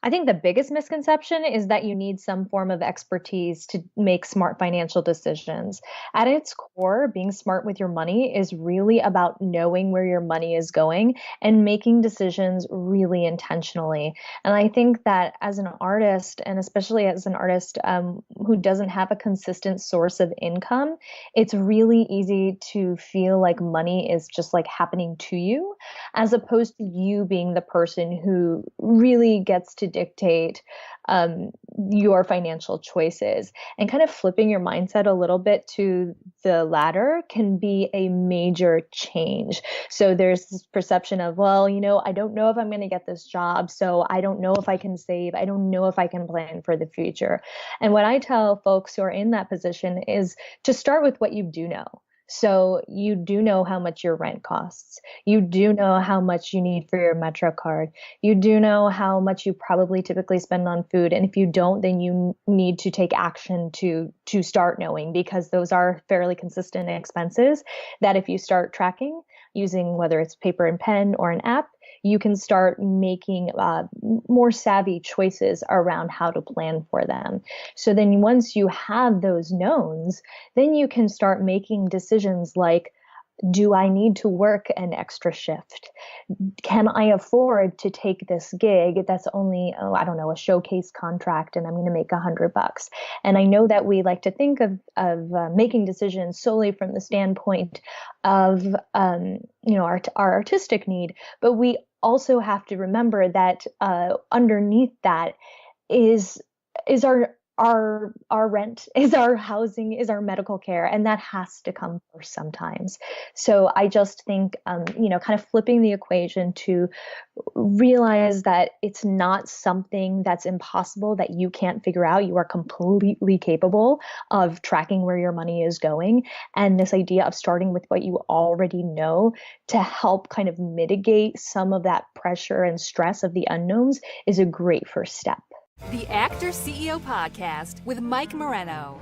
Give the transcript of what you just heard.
I think the biggest misconception is that you need some form of expertise to make smart financial decisions. At its core, being smart with your money is really about knowing where your money is going and making decisions really intentionally. And I think that as an artist, and especially as an artist who doesn't have a consistent source of income, it's really easy to feel like money is just like happening to you, as opposed to you being the person who really gets to dictate um, your financial choices. And kind of flipping your mindset a little bit to the latter can be a major change. So there's this perception of, well, I don't know if I'm going to get this job, so I don't know if I can save. I don't know if I can plan for the future. And what I tell folks who are in that position is to start with what you do know. So you do know how much your rent costs. You do know how much you need for your Metro card. You do know how much you probably typically spend on food. And if you don't, then you need to take action to start knowing, because those are fairly consistent expenses that if you start tracking using whether it's paper and pen or an app, you can start making more savvy choices around how to plan for them. So then once you have those knowns, then you can start making decisions like, do I need to work an extra shift? Can I afford to take this gig that's only, oh, I don't know, a showcase contract and I'm going to make $100? And I know that we like to think of making decisions solely from the standpoint of, our artistic need, but we also have to remember that underneath that is our rent, is our housing, is our medical care, and that has to come first sometimes. So I just think, kind of flipping the equation to realize that it's not something that's impossible that you can't figure out. You are completely capable of tracking where your money is going, and this idea of starting with what you already know to help kind of mitigate some of that pressure and stress of the unknowns is a great first step. The Actor CEO Podcast with Mike Moreno.